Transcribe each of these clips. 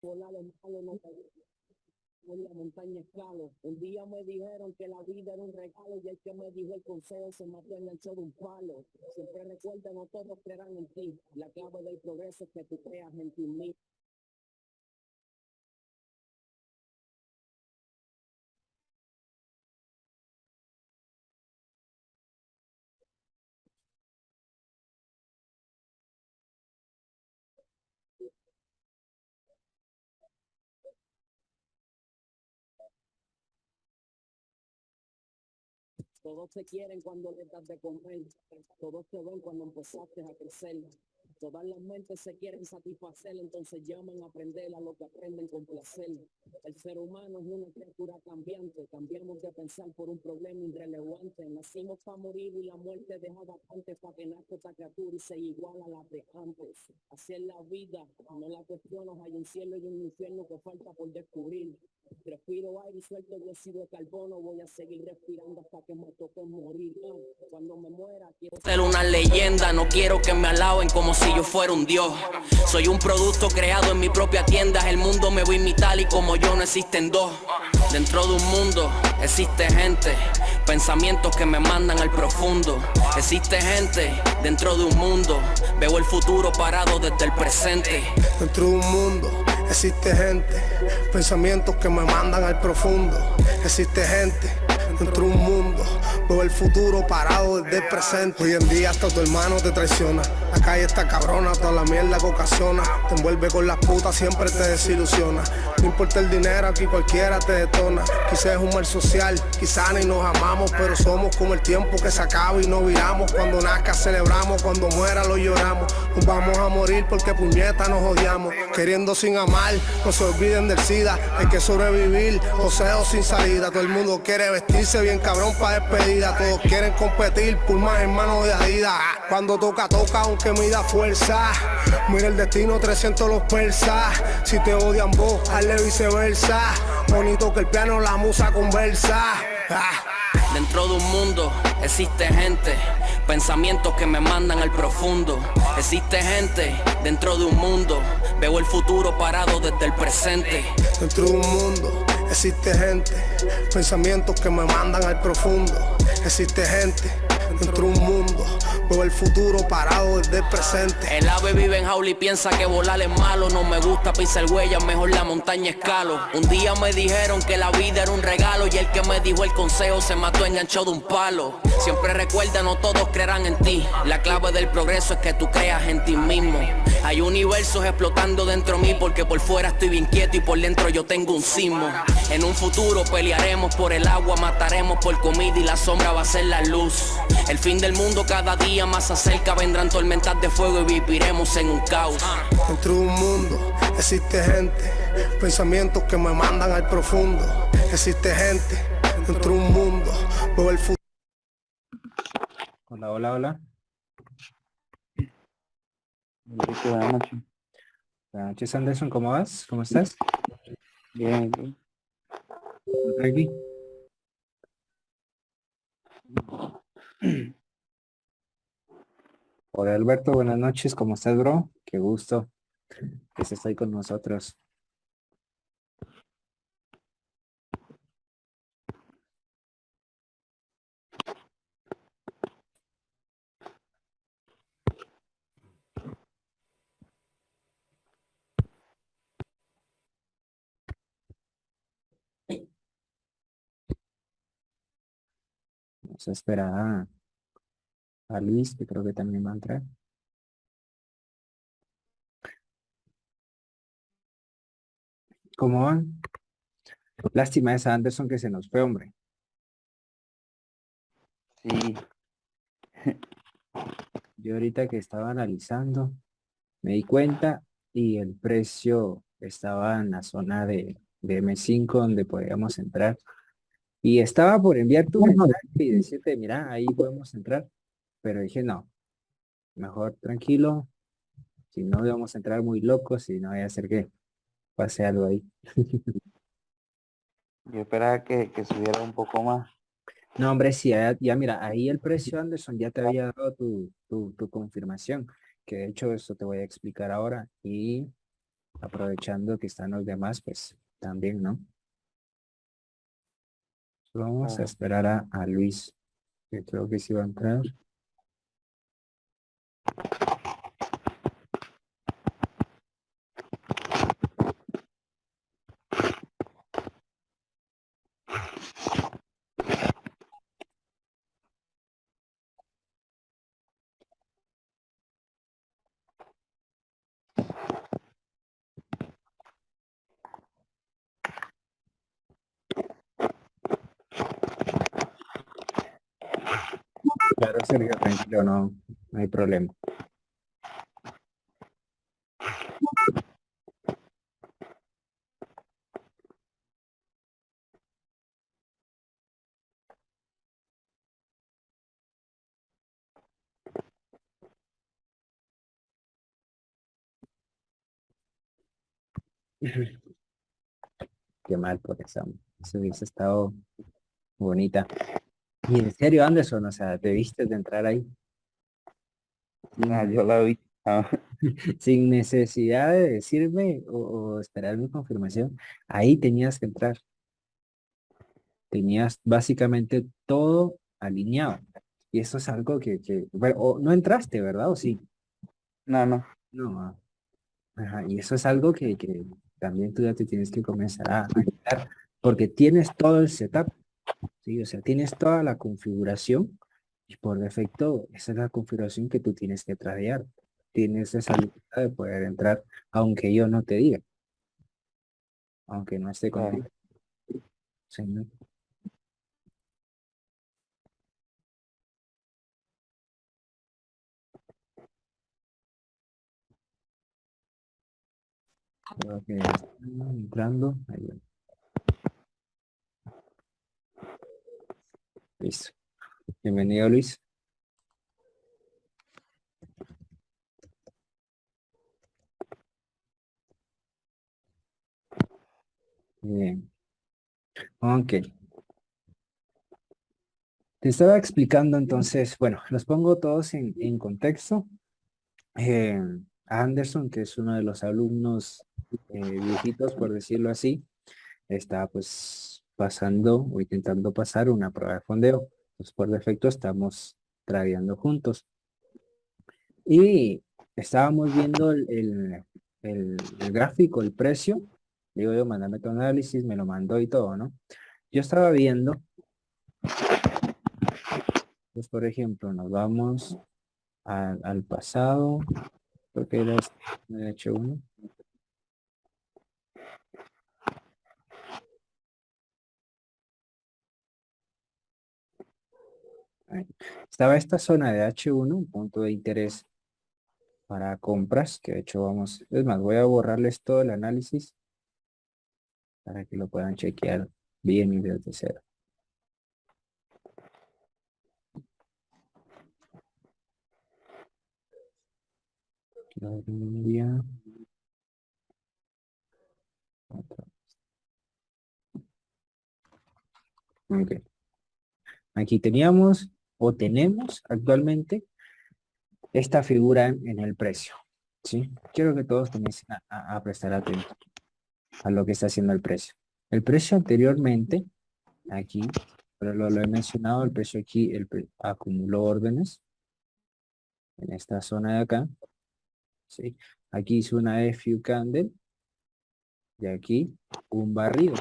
volar en palo, no en la montaña escalo. Un día me dijeron que la vida era un regalo y el que me dijo el consejo se mató enganchado de un palo. Siempre recuerda, no todos creerán en ti. La clave del progreso es que tú creas en ti mismo. Todos se quieren cuando les das de comer. Todos te ven cuando empezaste a crecer. Todas las mentes se quieren satisfacer, entonces llaman a aprender a lo que aprenden con placer. El ser humano es una criatura cambiante. Cambiamos de pensar por un problema irrelevante. Nacimos para morir y la muerte deja vacante para que nazca esta criatura y se iguala a la de antes. Así es la vida, no la cuestiono. Hay un cielo y un infierno que falta por descubrir. Respiro aire y suelto dióxido de carbono. Voy a seguir respirando hasta que me toque morir. Cuando me muera quiero ser una leyenda. No quiero que me alaben como si yo fuera un dios. Soy un producto creado en mi propia tienda. El mundo me va a imitar y como yo no existen dos. Dentro de un mundo existe gente, pensamientos que me mandan al profundo. Existe gente dentro de un mundo. Veo el futuro parado desde el presente. Dentro de un mundo existe gente, pensamientos que me mandan al profundo. Existe gente dentro de un mundo, veo el futuro parado desde el presente. Hoy en día hasta tu hermano te traiciona, la calle está cabrona, toda la mierda que ocasiona. Te envuelve con las putas, siempre te desilusiona. No importa el dinero, aquí cualquiera te detona. Quizás es un mal social, quizás ni nos amamos, pero somos como el tiempo que se acaba y no viramos. Cuando nazca celebramos, cuando muera lo lloramos. Nos vamos a morir porque puñeta nos odiamos. Queriendo sin amar, no se olviden del SIDA. Hay que sobrevivir, joseo sin salida. Todo el mundo quiere vestirse bien cabrón pa' despedida. Todos quieren competir por más hermanos de Adidas. Cuando toca, toca aunque mida fuerza. Mira el destino, 300 los persas. Si te odian vos, hazle viceversa. Bonito que el piano, la musa conversa. Dentro de un mundo existe gente, pensamientos que me mandan al profundo. Existe gente dentro de un mundo, veo el futuro parado desde el presente. Dentro de un mundo existe gente, pensamientos que me mandan al profundo. Existe gente dentro de un mundo, veo el futuro parado desde el presente. El ave vive en jaula y piensa que volar es malo. No me gusta pisar huellas, mejor la montaña escalo. Un día me dijeron que la vida era un regalo y el que me dijo el consejo se mató enganchado de un palo. Siempre recuerda, no todos creerán en ti. La clave del progreso es que tú creas en ti mismo. Hay universos explotando dentro de mí porque por fuera estoy bien quieto y por dentro yo tengo un sismo. En un futuro pelearemos por el agua, mataremos por comida y la sombra va a ser la luz. El fin del mundo cada día más se acerca, vendrán tormentas de fuego y viviremos en un caos. Dentro de un mundo existe gente, pensamientos que me mandan al profundo. Existe gente dentro de un mundo, veo el futuro. Hola, hola, hola. Enrique, buenas noches. Buenas noches, Anderson, ¿cómo vas? ¿Cómo estás? Bien, bien. Tranqui. Hola, Alberto, buenas noches, ¿cómo estás, bro? Qué gusto que estés ahí con nosotros. Vamos a esperar a Luis, que creo que también va a entrar. ¿Cómo van? Lástima esa Anderson que se nos fue, hombre. Sí, Yo ahorita que estaba analizando, me di cuenta y el precio estaba en la zona de M5 donde podíamos entrar. Y estaba por enviar tu mensaje y decirte, mira, ahí podemos entrar. Pero dije, no, mejor tranquilo. Si no, vamos a entrar muy locos y no vaya a ser que pase algo ahí. yo esperaba que subiera un poco más. No, hombre, sí, ya mira, ahí el precio, Anderson, ya te había dado tu confirmación. Que de hecho eso te voy a explicar ahora. Y aprovechando que están los demás, pues también, ¿no? Vamos a Ah, esperar a Luis, que creo que sí va a entrar. Claro, Sergio, tranquilo, no hay problema. Qué mal por eso hubiese estado bonita. Y en serio, Anderson, o sea, debiste de entrar ahí ah, sin, yo la vi. Ah, sin necesidad de decirme o esperar mi confirmación. Ahí tenías que entrar. Tenías básicamente todo alineado. Y eso es algo bueno, no entraste, ¿verdad? ¿O sí? no, no. No. Ajá, y eso es algo que también tú ya te tienes que comenzar a quitar, porque tienes todo el setup, ¿sí? O sea, tienes toda la configuración y por defecto esa es la configuración que tú tienes que tradear. Tienes esa libertad de poder entrar, aunque yo no te diga, aunque no esté Vale. contigo. Sí, ¿no? Creo que ya está entrando. Ahí va. Listo. Bienvenido, Luis. Bien. Ok. Te estaba explicando entonces, bueno, los pongo todos en contexto. eh, Anderson, que es uno de los alumnos viejitos, por decirlo así, está pues pasando o intentando pasar una prueba de fondeo. Pues por defecto estamos tradeando juntos. Y estábamos viendo el gráfico, el precio. Digo yo, mándame tu análisis, me lo mandó y todo, ¿no? Yo estaba viendo, pues por ejemplo, nos vamos al pasado, creo que era el H1. Ahí. Estaba esta zona de H1, un punto de interés para compras, que de hecho vamos, es más, voy a borrarles todo el análisis para que lo puedan chequear bien y desde cero. Clarindia, otra. Ok. Aquí teníamos o tenemos actualmente esta figura en el precio, ¿sí? Quiero que todos comiencen a prestar atención a lo que está haciendo el precio. El precio anteriormente, aquí, pero lo he mencionado, el precio aquí acumuló órdenes en esta zona de acá, ¿sí? Aquí hizo una FU candle y aquí un barrido,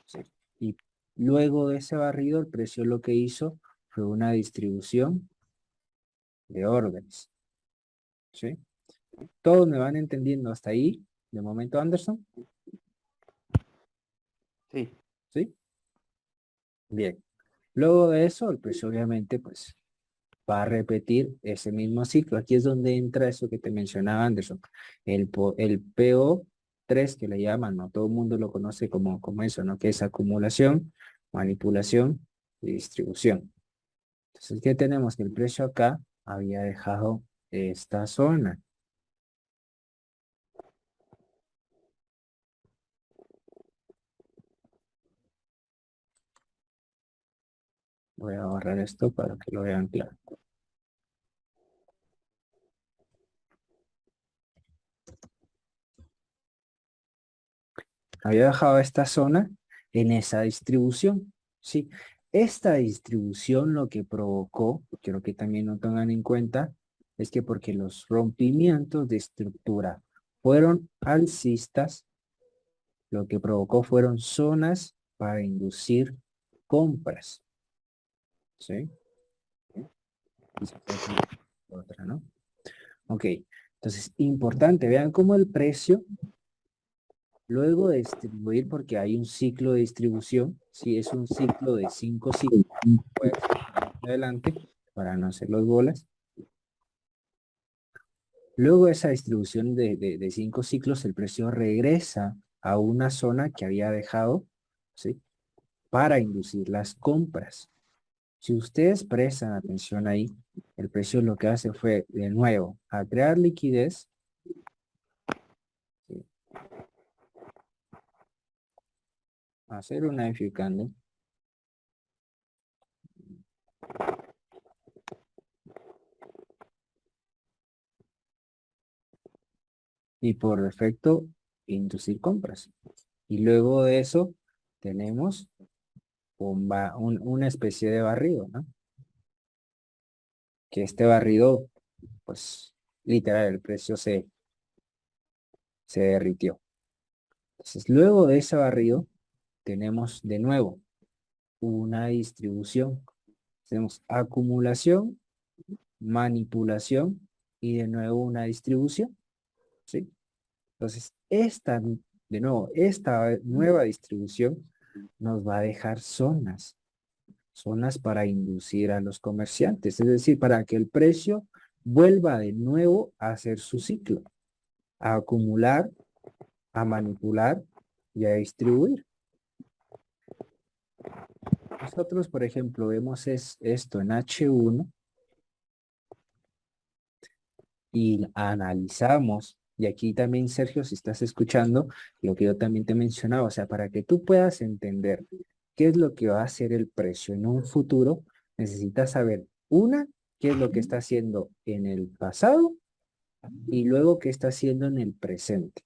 ¿sí? Y luego de ese barrido, el precio lo que hizo fue una distribución de órdenes, ¿sí? Todos me van entendiendo hasta ahí, de momento, Anderson, Sí. ¿sí? Bien. Luego de eso, el precio obviamente, pues, va a repetir ese mismo ciclo. Aquí es donde entra eso que te mencionaba Anderson, el PO3 que le llaman, ¿no? Todo el mundo lo conoce como eso, ¿no? Que es acumulación, manipulación y distribución. Entonces, ¿qué tenemos? Que el precio acá había dejado esta zona. Voy a borrar esto para que lo vean claro. Había dejado esta zona en esa distribución, ¿sí? Esta distribución lo que provocó, quiero que también lo tengan en cuenta, es que porque los rompimientos de estructura fueron alcistas, lo que provocó fueron zonas para inducir compras, ¿sí? Otra, ¿no? Ok, entonces, importante, vean cómo el precio, luego de distribuir, porque hay un ciclo de distribución, si es un ciclo de 5 ciclos, voy a explicar más adelante, para no hacer los bolas. Luego de esa distribución de 5 ciclos, el precio regresa a una zona que había dejado, ¿sí? Para inducir las compras. Si ustedes prestan atención ahí, el precio lo que hace fue, de nuevo, a crear liquidez, ¿sí? Hacer una FU candle, y por defecto, inducir compras. Y luego de eso, tenemos una especie de barrido, ¿no? Que este barrido, pues, literal, el precio se derritió. Entonces, luego de ese barrido, tenemos de nuevo una distribución. Tenemos acumulación, manipulación y de nuevo una distribución, ¿sí? Entonces, de nuevo, esta nueva distribución nos va a dejar zonas para inducir a los comerciantes, es decir, para que el precio vuelva de nuevo a hacer su ciclo, a acumular, a manipular y a distribuir. Nosotros, por ejemplo, vemos esto en H1 y analizamos, y aquí también, Sergio, si estás escuchando, lo que yo también te mencionaba, o sea, para que tú puedas entender qué es lo que va a hacer el precio en un futuro, necesitas saber, una, qué es lo que está haciendo en el pasado y luego qué está haciendo en el presente.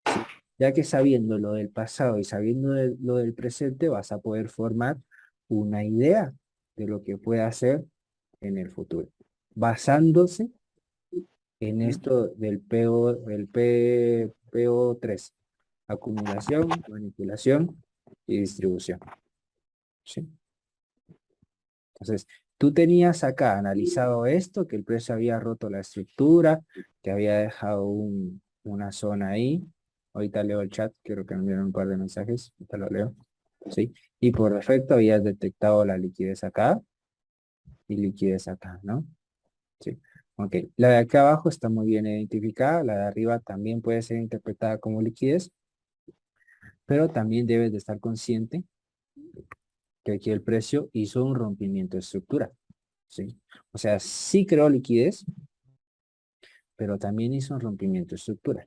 ¿Sí? Ya que sabiendo lo del pasado y sabiendo lo del presente, vas a poder formar una idea de lo que puede hacer en el futuro, basándose en esto del PO3, acumulación, manipulación y distribución. ¿Sí? Entonces, tú tenías acá analizado esto, que el precio había roto la estructura, que había dejado una zona ahí. Ahorita leo el chat, quiero que me envíen un par de mensajes, ahorita lo leo. ¿Sí? Y por defecto habías detectado la liquidez acá y liquidez acá, ¿no? Sí. Ok, la de acá abajo está muy bien identificada, la de arriba también puede ser interpretada como liquidez, pero también debes de estar consciente que aquí el precio hizo un rompimiento de estructura, ¿sí? O sea, sí creó liquidez, pero también hizo un rompimiento de estructura.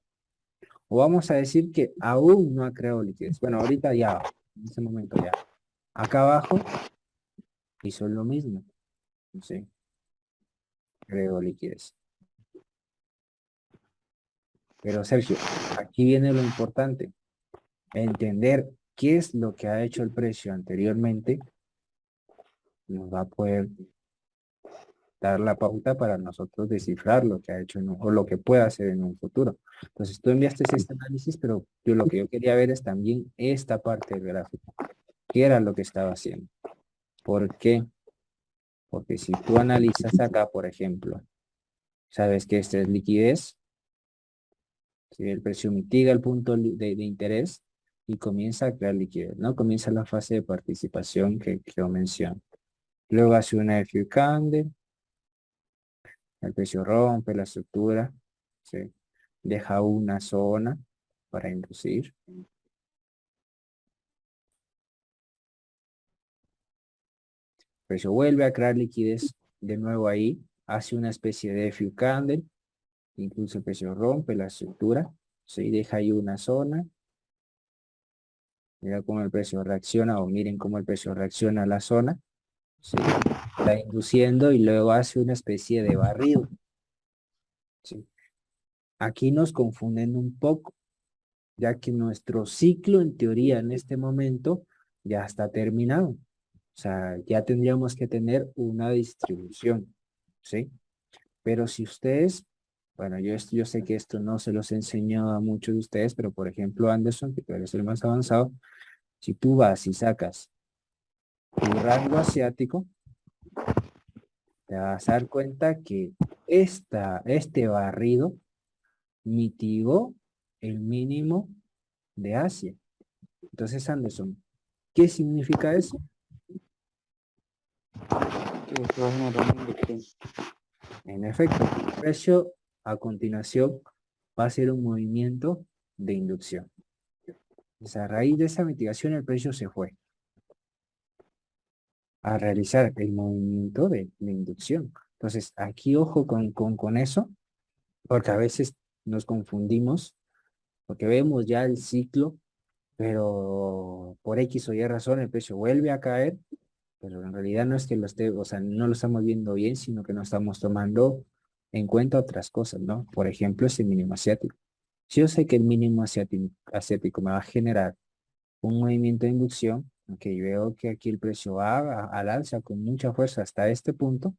O vamos a decir que aún no ha creado liquidez. Bueno, ahorita ya, en este momento ya. Acá abajo hizo lo mismo, ¿sí? Creó liquidez. Pero Sergio, aquí viene lo importante. Entender qué es lo que ha hecho el precio anteriormente nos va a poder dar la pauta para nosotros descifrar lo que ha hecho o lo que puede hacer en un futuro. Entonces tú enviaste este análisis, pero lo que yo quería ver es también esta parte del gráfico. ¿Qué era lo que estaba haciendo? ¿Por qué? Porque si tú analizas acá, por ejemplo, sabes que esta es liquidez, si el precio mitiga el punto de interés y comienza a crear liquidez, ¿no? Comienza la fase de participación que yo menciono. Luego hace una FU candle, el precio rompe la estructura, ¿sí? Deja una zona para inducir. El precio vuelve a crear liquidez de nuevo ahí, hace una especie de FU candle, incluso el precio rompe la estructura, ¿sí? Deja ahí una zona. Mira cómo el precio reacciona, o miren cómo el precio reacciona a la zona, ¿sí? Está induciendo y luego hace una especie de barrido, ¿sí? Aquí nos confunden un poco. ya que nuestro ciclo en teoría en este momento ya está terminado. O sea, ya tendríamos que tener una distribución, ¿sí? Pero si ustedes, bueno, yo sé que esto no se los he enseñado a muchos de ustedes, pero por ejemplo Anderson, que tú eres el más avanzado, si tú vas y sacas tu rango asiático, te vas a dar cuenta que este barrido mitigó el mínimo de Asia. Entonces, Anderson, ¿qué significa eso? Que se va a generar una inducción. En efecto, el precio a continuación va a ser un movimiento de inducción. Entonces, a raíz de esa mitigación, el precio se fue a realizar el movimiento de inducción. Entonces, aquí ojo con eso, porque a veces nos confundimos, porque vemos ya el ciclo, pero por X o Y razón el precio vuelve a caer, pero en realidad no es que lo esté, o sea, no lo estamos viendo bien, sino que no estamos tomando en cuenta otras cosas, ¿no? Por ejemplo, ese mínimo asiático. Si yo sé que el mínimo asiático me va a generar un movimiento de inducción, aunque veo que aquí el precio va al alza con mucha fuerza hasta este punto,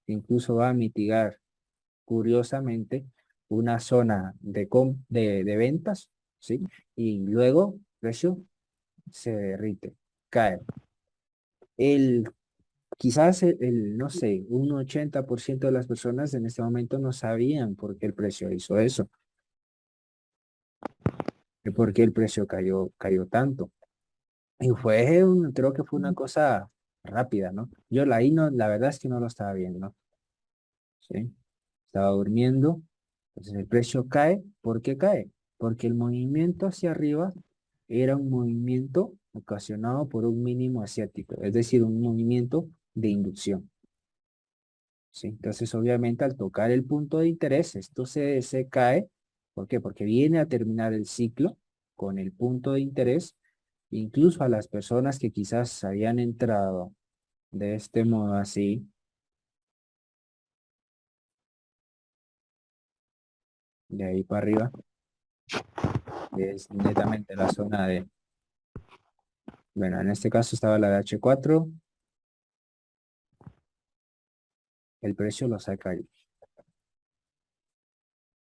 incluso va a mitigar, curiosamente, una zona de ventas, ¿sí? Y luego el precio se derrite, cae. El, quizás no sé, un 80% de las personas en este momento no sabían por qué el precio hizo eso, y por qué el precio cayó tanto. Y creo que fue una cosa rápida, ¿no? Yo ahí no, la verdad es que no lo estaba viendo, ¿no? ¿Sí? Estaba durmiendo, entonces el precio cae. ¿Por qué cae? Porque el movimiento hacia arriba era un movimiento ocasionado por un mínimo asiático, es decir, un movimiento de inducción. ¿Sí? Entonces, obviamente, al tocar el punto de interés, esto se cae. ¿Por qué? Porque viene a terminar el ciclo con el punto de interés. Incluso a las personas que quizás habían entrado de este modo así, de ahí para arriba, que es netamente la zona de, bueno, en este caso estaba la de H4, el precio lo saca ahí.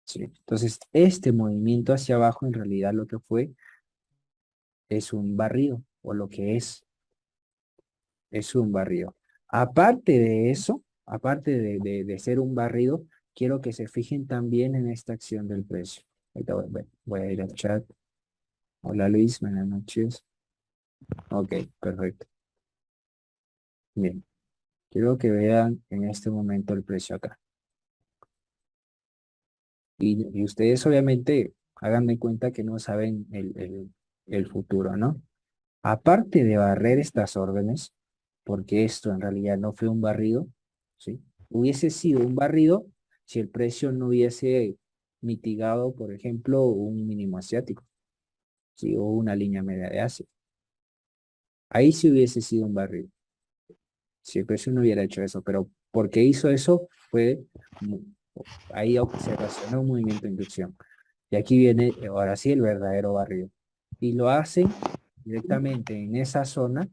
Sí. Entonces, este movimiento hacia abajo en realidad lo que fue es un barrido, o lo que es un barrido. Aparte de eso, aparte de ser un barrido, quiero que se fijen también en esta acción del precio. Ahorita voy a ir al chat. Hola Luis, buenas noches. Ok, perfecto. Bien, quiero que vean en este momento el precio acá. Y ustedes obviamente hagan de cuenta que no saben el futuro, ¿no? Aparte de barrer estas órdenes, porque esto en realidad no fue un barrido, ¿sí? Hubiese sido un barrido si el precio no hubiese mitigado, por ejemplo, un mínimo asiático, ¿sí? O una línea media de Asia. Ahí sí hubiese sido un barrido, si el precio no hubiera hecho eso, pero porque hizo eso fue, mu- ahí se ocasionó un movimiento de inducción. Y aquí viene, ahora sí, el verdadero barrido. Y lo hacen directamente en esa zona.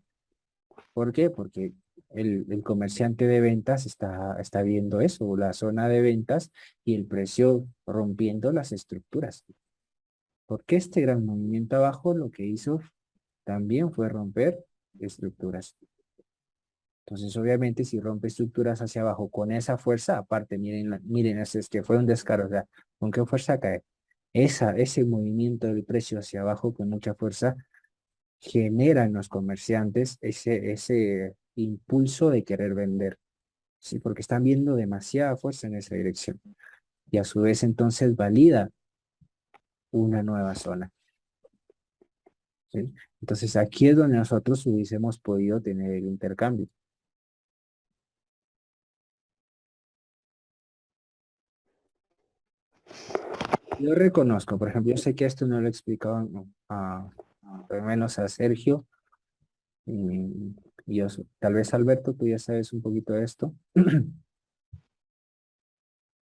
¿Por qué? Porque el comerciante de ventas está viendo eso, la zona de ventas y el precio rompiendo las estructuras. Porque este gran movimiento abajo lo que hizo también fue romper estructuras. Entonces, obviamente, si rompe estructuras hacia abajo con esa fuerza, aparte, miren, es que fue un descaro, o sea, ¿con qué fuerza cae? Ese movimiento del precio hacia abajo con mucha fuerza genera en los comerciantes ese impulso de querer vender, ¿sí? Porque están viendo demasiada fuerza en esa dirección. Y a su vez, entonces, valida una nueva zona, ¿sí? Entonces, aquí es donde nosotros hubiésemos podido tener el intercambio. Yo reconozco, por ejemplo, yo sé que esto no lo explicaban al menos a Sergio, y yo, tal vez Alberto, tú ya sabes un poquito de esto,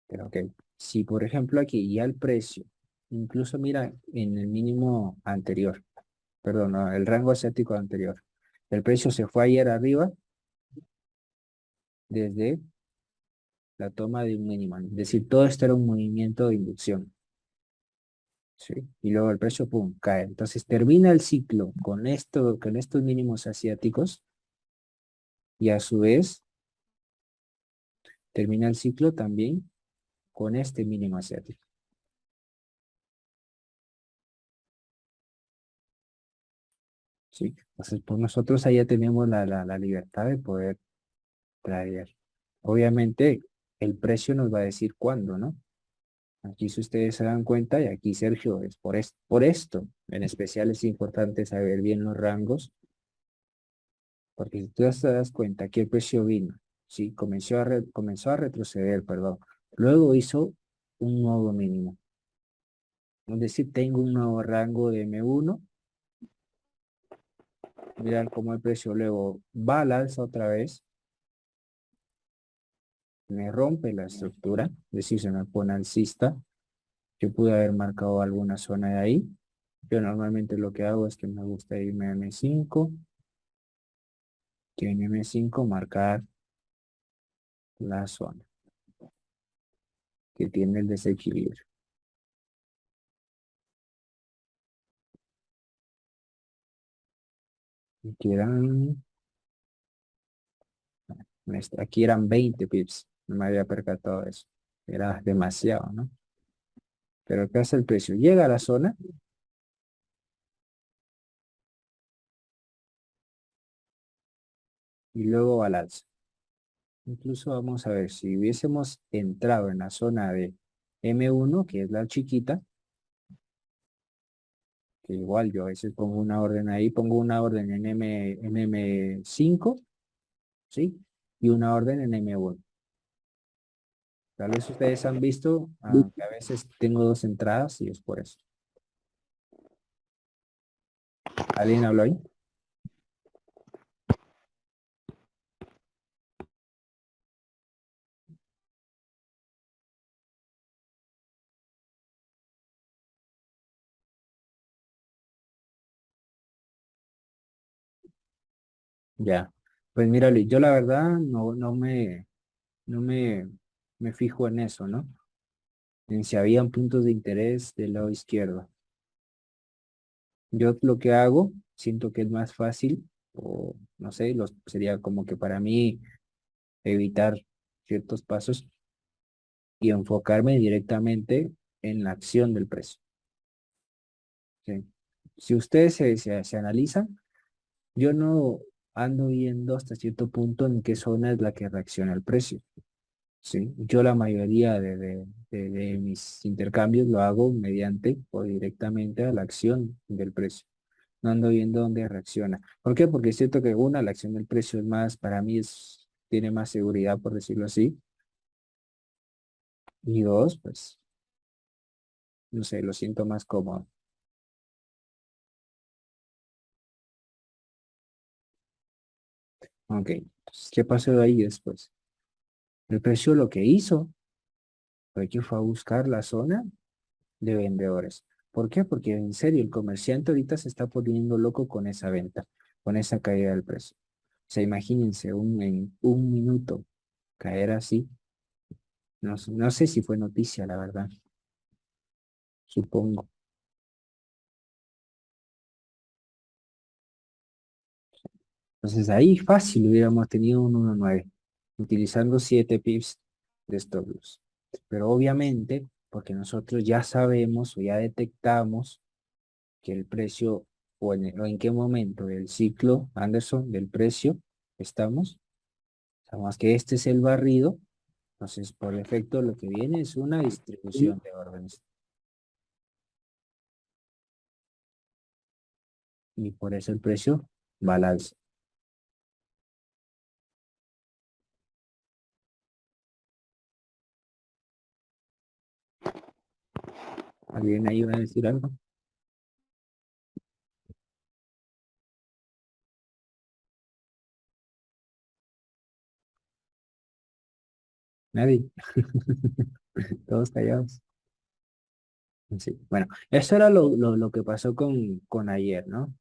pero ok, si por ejemplo aquí ya el precio Incluso mira en el mínimo anterior, perdón, no, el rango asiático anterior. El precio se fue ayer arriba desde la toma de un mínimo. Es decir, todo esto era un movimiento de inducción. ¿Sí? Y luego el precio, pum, cae. Entonces termina el ciclo con esto, con estos mínimos asiáticos y a su vez termina el ciclo también con este mínimo asiático. ¿Sí? Entonces, pues nosotros allá tenemos la libertad de poder traer. Obviamente, el precio nos va a decir cuándo, ¿no? Aquí si ustedes se dan cuenta, y aquí Sergio, es por esto. En especial es importante saber bien los rangos, porque si tú te das cuenta que el precio vino, sí, comenzó a retroceder, perdón. Luego hizo un nuevo mínimo. Es decir, tengo un nuevo rango de M1. Mirar cómo el precio luego va al alza otra vez. Me rompe la estructura, es decir, se me pone alcista. Yo pude haber marcado alguna zona de ahí. Yo normalmente lo que hago es que me gusta irme a M5, que en M5 marcar la zona que tiene el desequilibrio. Aquí aquí eran 20 pips, no me había percatado de eso. Era demasiado, ¿no? Pero ¿qué hace el precio? Llega a la zona y luego va al alza. Incluso vamos a ver, si hubiésemos entrado en la zona de M1, que es la chiquita, que igual yo a veces pongo una orden ahí, pongo una orden en M5, ¿sí? Y una orden en M1. Tal vez ustedes han visto que a veces tengo dos entradas y es por eso. ¿Alguien habló ahí? Ya. Pues mira, Luis, yo la verdad no me fijo en eso, ¿no? En si habían puntos de interés del lado izquierdo. Yo lo que hago, siento que es más fácil, o no sé, sería como que para mí evitar ciertos pasos y enfocarme directamente en la acción del precio. ¿Sí? Si ustedes se analizan, yo no ando viendo hasta cierto punto en qué zona es la que reacciona el precio. ¿Sí? Yo la mayoría de mis intercambios lo hago mediante o directamente a la acción del precio. No ando viendo dónde reacciona. ¿Por qué? Porque siento que una, la acción del precio es más, para mí tiene más seguridad, por decirlo así. Y dos, pues, no sé, lo siento más cómodo. Ok, entonces, ¿qué pasó de ahí después? El precio lo que hizo fue que fue a buscar la zona de vendedores. ¿Por qué? Porque en serio, el comerciante ahorita se está poniendo loco con esa venta, con esa caída del precio. O sea, imagínense en un minuto caer así. No sé si fue noticia, la verdad, supongo. Entonces ahí fácil hubiéramos tenido un 1.9 utilizando 7 pips de stop loss. Pero obviamente, porque nosotros ya sabemos o ya detectamos que el precio o en qué momento del ciclo Anderson del precio estamos, sabemos que este es el barrido, entonces por defecto lo que viene es una distribución de órdenes y por eso el precio va al alza. ¿Alguien ahí va a decir algo? Nadie. Todos callados. Sí, bueno, eso era lo que pasó con ayer, ¿no?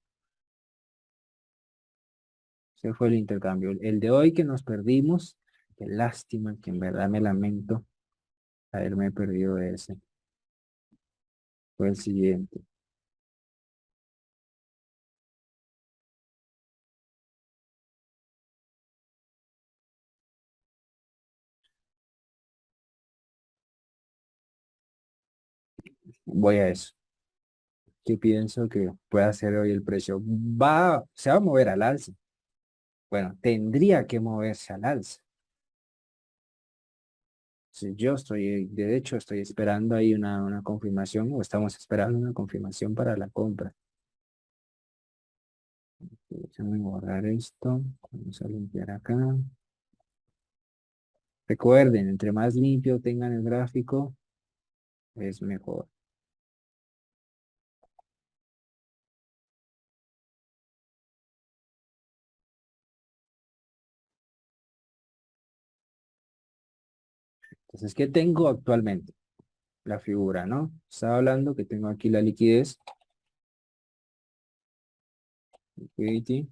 Ese fue el intercambio. El de hoy que nos perdimos, qué lástima, que en verdad me lamento haberme perdido ese. Fue el siguiente. Voy a eso. ¿Qué pienso que puede hacer hoy el precio? Se va a mover al alza. Bueno, tendría que moverse al alza. Si yo estoy, de hecho, estoy esperando ahí una confirmación, o estamos esperando una confirmación para la compra. Déjame borrar esto. Vamos a limpiar acá. Recuerden, entre más limpio tengan el gráfico, es mejor. Entonces, ¿qué tengo actualmente? La figura, ¿no? Estaba hablando que tengo aquí la liquidez. Liquidity.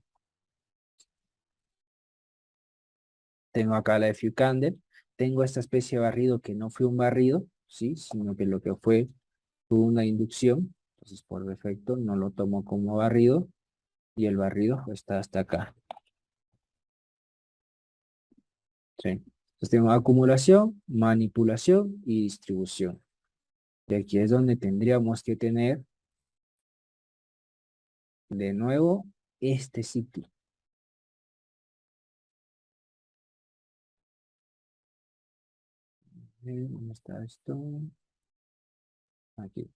Tengo acá la FU Candle. Tengo esta especie de barrido que no fue un barrido, ¿sí? Sino que lo que fue una inducción. Entonces, por defecto, no lo tomo como barrido. Y el barrido está hasta acá. ¿Sí? Entonces, tengo acumulación, manipulación y distribución. Y aquí es donde tendríamos que tener de nuevo este ciclo. ¿Dónde está esto? Aquí.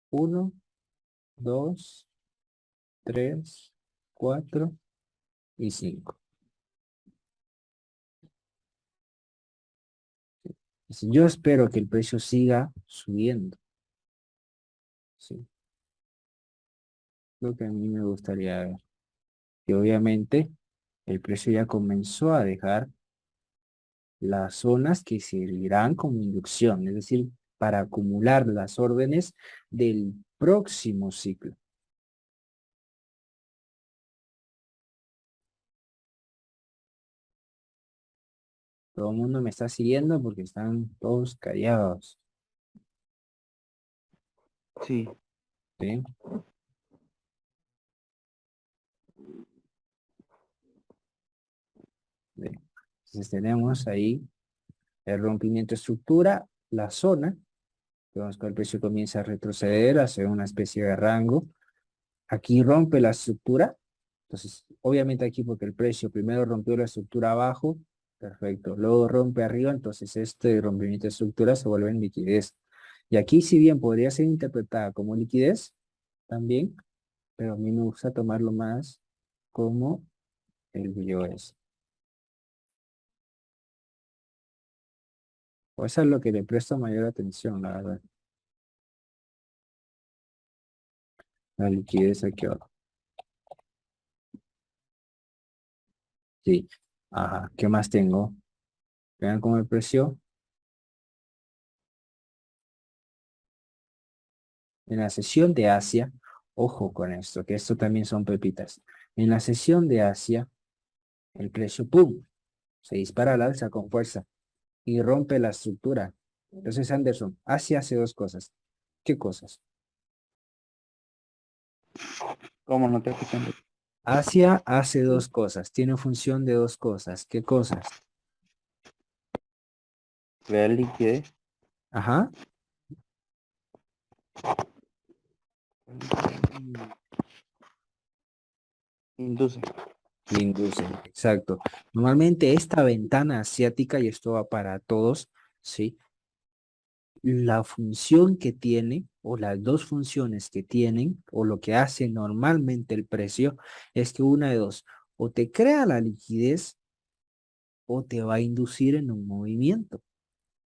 1, 2, 3, 4 y 5. Yo espero que el precio siga subiendo. Sí. Lo que a mí me gustaría ver. Que obviamente el precio ya comenzó a dejar las zonas que servirán como inducción, es decir, para acumular las órdenes del próximo ciclo. Todo el mundo me está siguiendo porque están todos callados. Sí, ¿Sí? Bien. Entonces tenemos ahí el rompimiento de estructura, la zona. Vemos que el precio comienza a retroceder hacia una especie de rango. Aquí rompe la estructura. Entonces, obviamente aquí porque el precio primero rompió la estructura abajo. Perfecto. Luego rompe arriba. Entonces este rompimiento de estructura se vuelve en liquidez. Y aquí si bien podría ser interpretada como liquidez también, pero a mí me gusta tomarlo más como el BOS. O eso es lo que le presto mayor atención, la verdad. La liquidez aquí abajo. Sí. Ajá. ¿Qué más tengo? Vean cómo el precio. En la sesión de Asia, ojo con esto, que esto también son pepitas. En la sesión de Asia, el precio, ¡pum!, se dispara al alza con fuerza y rompe la estructura. Entonces, Anderson, Asia hace dos cosas. ¿Qué cosas? ¿cómo no te escuchando? Asia hace dos cosas, tiene función de dos cosas. ¿Qué cosas? Crear liquidez. Ajá. Induce. Induce, exacto. Normalmente esta ventana asiática, y esto va para todos, ¿sí? La función que tiene, o las dos funciones que tienen, o lo que hace normalmente el precio, es que una de dos, o te crea la liquidez, o te va a inducir en un movimiento,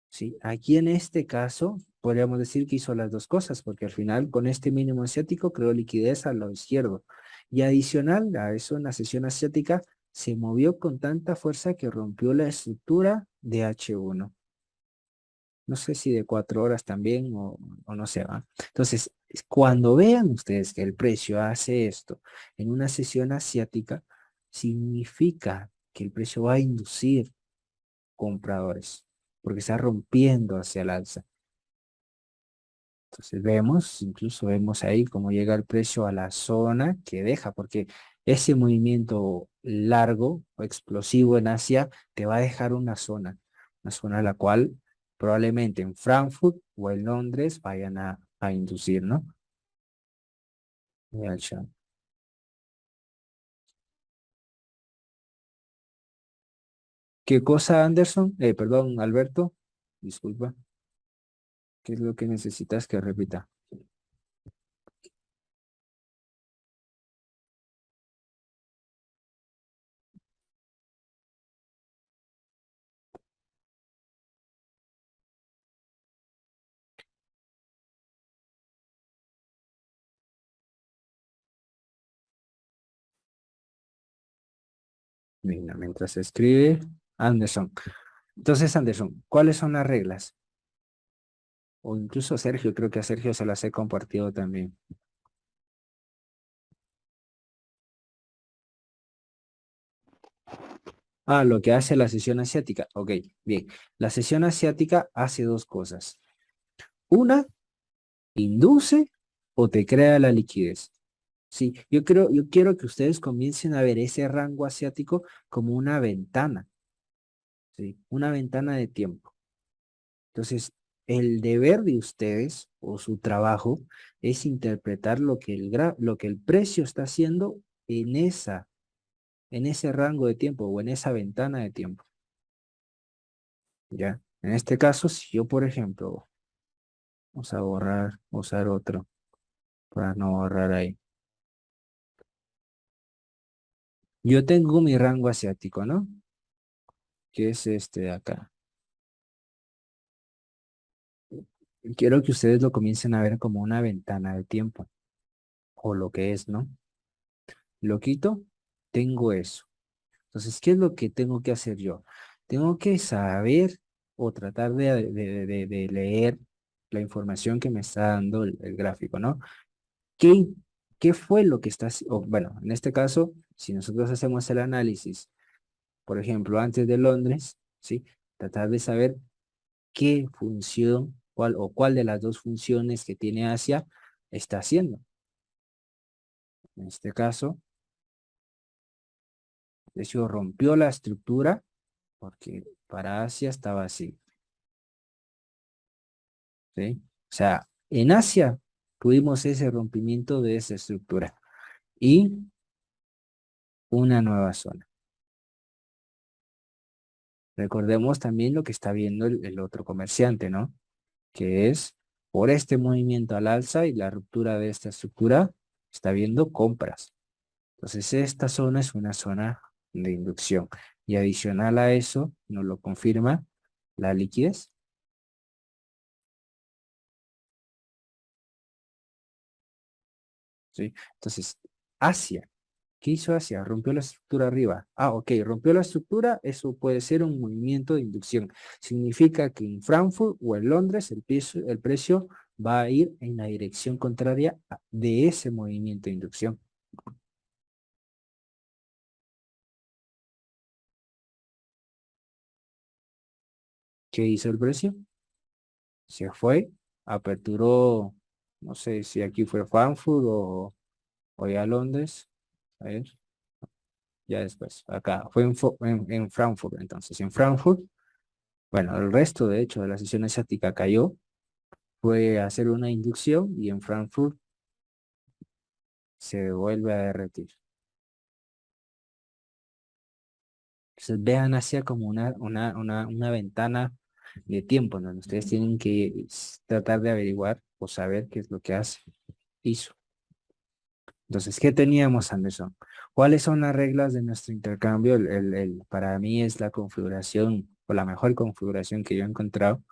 ¿sí? Aquí en este caso, podríamos decir que hizo las dos cosas, porque al final con este mínimo asiático creó liquidez al lado izquierdo. Y adicional a eso, en la sesión asiática, se movió con tanta fuerza que rompió la estructura de H1. No sé si de 4 horas también o no sé, ¿va? Entonces, cuando vean ustedes que el precio hace esto en una sesión asiática, significa que el precio va a inducir compradores, porque está rompiendo hacia el alza. Entonces vemos, incluso vemos ahí cómo llega el precio a la zona que deja, porque ese movimiento largo o explosivo en Asia te va a dejar una zona a la cual probablemente en Frankfurt o en Londres vayan a inducir, ¿no? Mira el chat. ¿Qué cosa, Anderson? Perdón, Alberto. Disculpa. ¿Qué es lo que necesitas que repita? Mira, mientras se escribe, Anderson. Entonces, Anderson, ¿cuáles son las reglas? O incluso Sergio, creo que a Sergio se las he compartido también. Ah, lo que hace la sesión asiática. Ok, bien. La sesión asiática hace dos cosas. Una, induce o te crea la liquidez. Sí, yo quiero que ustedes comiencen a ver ese rango asiático como una ventana. Sí, una ventana de tiempo. Entonces, el deber de ustedes o su trabajo es interpretar lo que el precio está haciendo en ese rango de tiempo o en esa ventana de tiempo. ¿Ya? En este caso, si yo, por ejemplo, vamos a borrar, usar otro para no borrar ahí. Yo tengo mi rango asiático, ¿no? Que es este de acá. Quiero que ustedes lo comiencen a ver como una ventana de tiempo, o lo que es, ¿no? Lo quito, tengo eso. Entonces, ¿qué es lo que tengo que hacer yo? Tengo que saber o tratar de leer la información que me está dando el gráfico, ¿no? ¿Qué, qué fue lo que está haciendo? Bueno, en este caso, si nosotros hacemos el análisis, por ejemplo, antes de Londres, ¿sí? Tratar de saber qué función, cuál de las dos funciones que tiene Asia está haciendo. En este caso, de hecho, rompió la estructura porque para Asia estaba así, ¿sí? O sea, en Asia tuvimos ese rompimiento de esa estructura y una nueva zona. Recordemos también lo que está viendo el otro comerciante, ¿no? Que es por este movimiento al alza y la ruptura de esta estructura, está viendo compras. Entonces, esta zona es una zona de inducción. Y adicional a eso, nos lo confirma la liquidez. ¿Sí? Entonces, Asia. ¿Qué hizo Asia? Rompió la estructura arriba. Ah, ok, rompió la estructura, eso puede ser un movimiento de inducción. Significa que en Frankfurt o en Londres el precio va a ir en la dirección contraria de ese movimiento de inducción. ¿Qué hizo el precio? Se fue, aperturó, no sé si aquí fue Frankfurt o ya Londres. A ver, ya después, acá, fue en Frankfurt, entonces en Frankfurt, bueno, el resto de hecho de la sesión asiática cayó, fue a hacer una inducción y en Frankfurt se vuelve a derretir. Entonces vean Asia como una ventana de tiempo, donde ustedes tienen que tratar de averiguar o saber qué es lo que hizo. Entonces, ¿qué teníamos, Anderson? ¿Cuáles son las reglas de nuestro intercambio? Para mí es la configuración o la mejor configuración que yo he encontrado.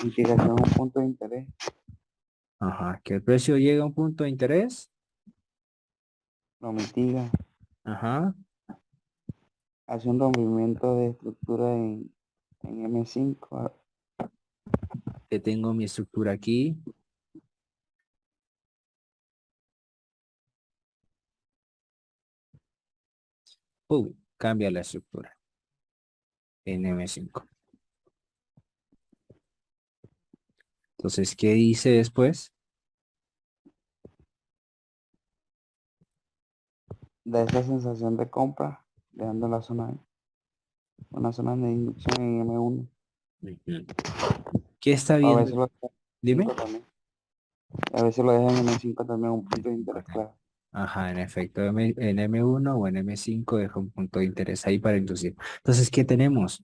Mitigación a un punto de interés. Ajá, que el precio llega a un punto de interés. Lo mitiga. Ajá. hace un rompimiento de estructura en M5. Que tengo mi estructura aquí. Cambia la estructura en M5. Entonces, ¿qué dice después? Da esa sensación de compra, dejando una zona de inducción en M1. Ujú. ¿Qué está A viendo? veces lo deja en Dime. M5 también. A veces lo dejan en M5 también, un punto de interés claro. Ajá, en efecto, en M1 o en M5 deja un punto de interés ahí para inducir. Entonces, ¿qué tenemos?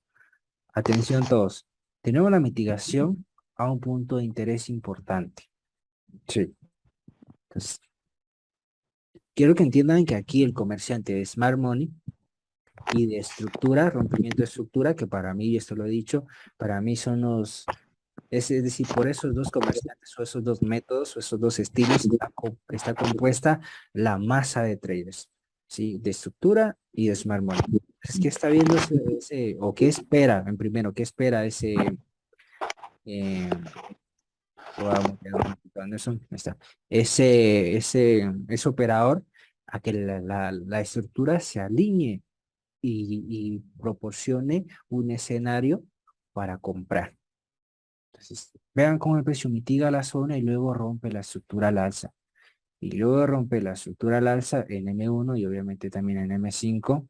Atención todos. Tenemos la mitigación a un punto de interés importante. Sí. Entonces, quiero que entiendan que aquí el comerciante de Smart Money y de estructura, rompimiento de estructura, que para mí, y esto lo he dicho, para mí son es decir, por esos dos comerciantes o esos dos métodos o esos dos estilos está compuesta la masa de traders, ¿sí? De estructura y de Smart Money. Es que está viendo o qué espera, en primero, qué espera eh, vamos a ver un poquito, Anderson, ahí está, ese operador a que la estructura se alinee y proporcione un escenario para comprar. Entonces, vean cómo el precio mitiga la zona y luego rompe la estructura al alza. Y luego rompe la estructura al alza en M1 y obviamente también en M5.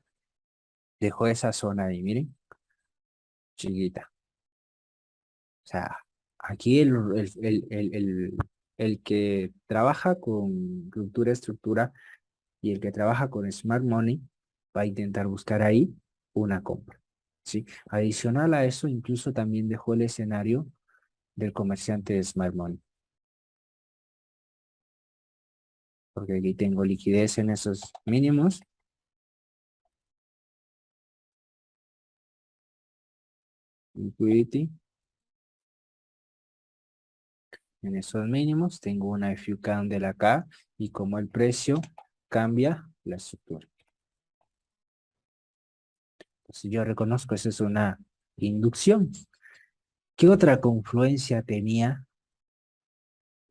Dejó esa zona ahí, miren, chiquita. O sea, aquí el que trabaja con ruptura estructura y el que trabaja con Smart Money va a intentar buscar ahí una compra. ¿Sí? Adicional a eso, incluso también dejó el escenario del comerciante de Smart Money. Porque aquí tengo liquidez en esos mínimos. Liquidity. En esos mínimos tengo una FU candle acá y como el precio cambia la estructura. Entonces yo reconozco eso es una inducción. ¿Qué otra confluencia tenía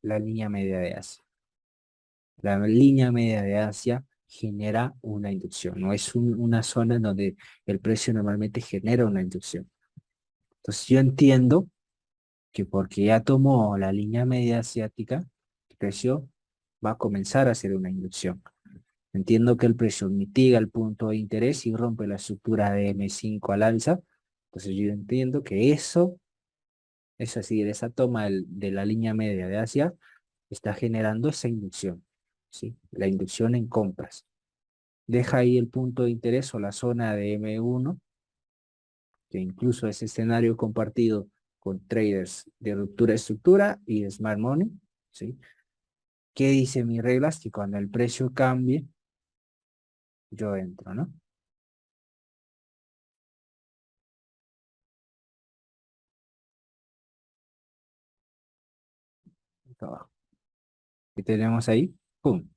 la línea media de Asia? La línea media de Asia genera una inducción, no es una zona en donde el precio normalmente genera una inducción. Entonces yo entiendo que porque ya tomó la línea media asiática, el precio va a comenzar a hacer una inducción. Entiendo que el precio mitiga el punto de interés y rompe la estructura de M5 al alza. Entonces yo entiendo que eso, es decir, esa toma de la línea media de Asia está generando esa inducción, ¿sí? La inducción en compras. Deja ahí el punto de interés o la zona de M1, que incluso es escenario compartido con traders de ruptura de estructura y de Smart Money, ¿sí? ¿Qué dice mi reglas? Que cuando el precio cambie, yo entro, ¿no? Abajo. ¿Qué tenemos ahí? ¡Pum!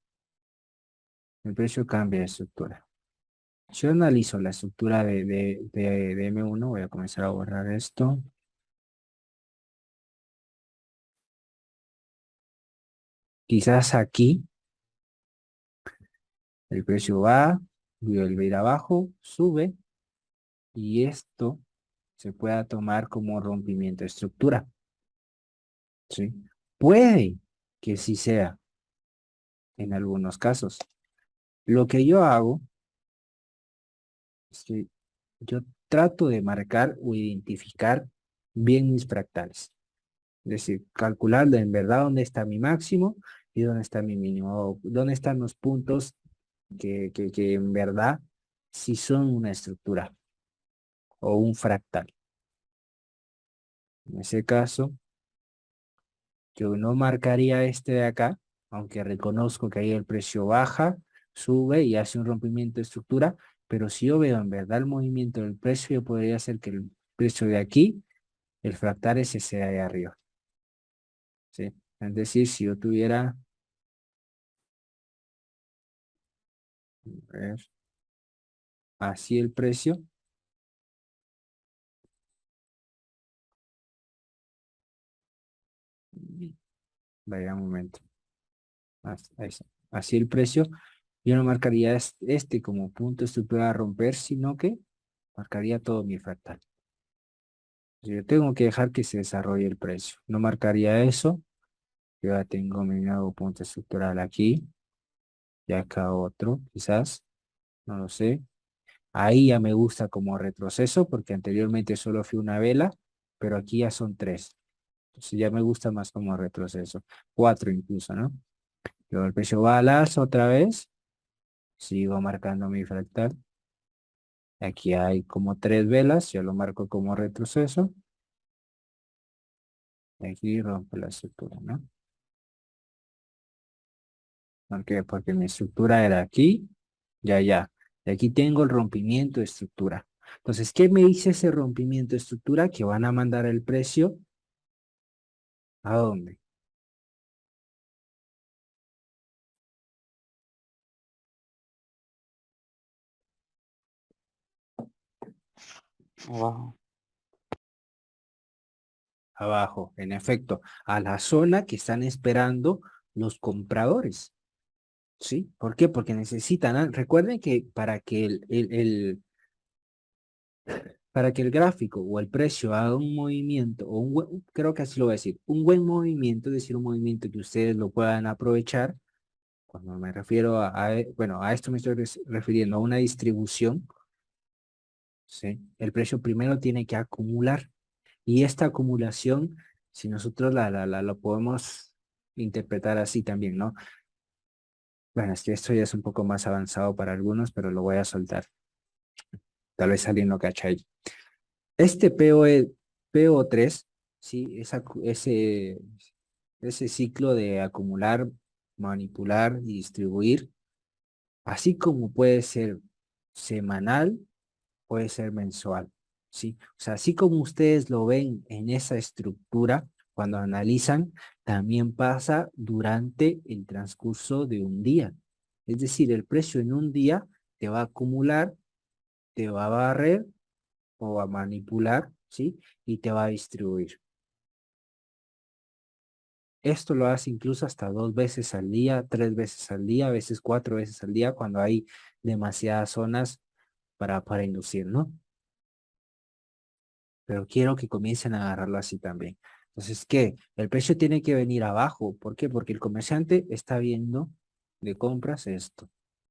El precio cambia de estructura. Si yo analizo la estructura de M1, voy a comenzar a borrar esto. Quizás aquí el precio va, vuelve a ir abajo, sube, y esto se pueda tomar como rompimiento de estructura. ¿Sí? Puede que sí sea en algunos casos. Lo que yo hago es que yo trato de marcar o identificar bien mis fractales. Es decir, calculando en verdad dónde está mi máximo y dónde está mi mínimo, o dónde están los puntos que en verdad sí son una estructura o un fractal. En ese caso, yo no marcaría este de acá, aunque reconozco que ahí el precio baja, sube y hace un rompimiento de estructura, pero si yo veo en verdad el movimiento del precio, yo podría hacer que el precio de aquí, el fractal ese sea de arriba. ¿Sí? Es decir, si yo tuviera, a ver, así el precio. Vaya un momento. Ahí está. Así el precio. Yo no marcaría este como punto estructural a romper, sino que marcaría todo mi fractal. Yo tengo que dejar que se desarrolle el precio. No marcaría eso. Yo ya tengo mi nuevo punto estructural aquí. Y acá otro, quizás. No lo sé. Ahí ya me gusta como retroceso porque anteriormente solo fui una vela, pero aquí ya son 3. Entonces ya me gusta más como retroceso. 4 incluso, ¿no? Luego el precio va al alza otra vez. Sigo marcando mi fractal. Aquí hay como 3 velas. Yo lo marco como retroceso. Y aquí rompe la estructura, ¿no? ¿Por qué? Porque mi estructura era aquí. Ya. Y aquí tengo el rompimiento de estructura. Entonces, ¿qué me dice ese rompimiento de estructura? Que van a mandar el precio. ¿A dónde? Abajo. Abajo, en efecto, a la zona que están esperando los compradores. ¿Sí? ¿Por qué? Porque necesitan, recuerden que para que el gráfico o el precio haga un movimiento, creo que así lo voy a decir, un buen movimiento, es decir, un movimiento que ustedes lo puedan aprovechar. Cuando me refiero bueno, a esto me estoy refiriendo a una distribución, ¿sí? El precio primero tiene que acumular. Y esta acumulación, si nosotros lo podemos interpretar así también, ¿no? Bueno, es que esto ya es un poco más avanzado para algunos, pero lo voy a soltar. Tal vez alguien lo cacha ahí. Este PO3, ¿sí? Ese ciclo de acumular, manipular y distribuir, así como puede ser semanal, puede ser mensual, ¿sí? O sea, así como ustedes lo ven en esa estructura, cuando analizan, también pasa durante el transcurso de un día. Es decir, el precio en un día te va a acumular, te va a barrer o a manipular, ¿sí? Y te va a distribuir. Esto lo hace incluso hasta 2 veces al día, 3 veces al día, a veces 4 veces al día, cuando hay demasiadas zonas para inducir, ¿no? Pero quiero que comiencen a agarrarlo así también. Entonces, ¿qué? El precio tiene que venir abajo. ¿Por qué? Porque el comerciante está viendo de compras esto.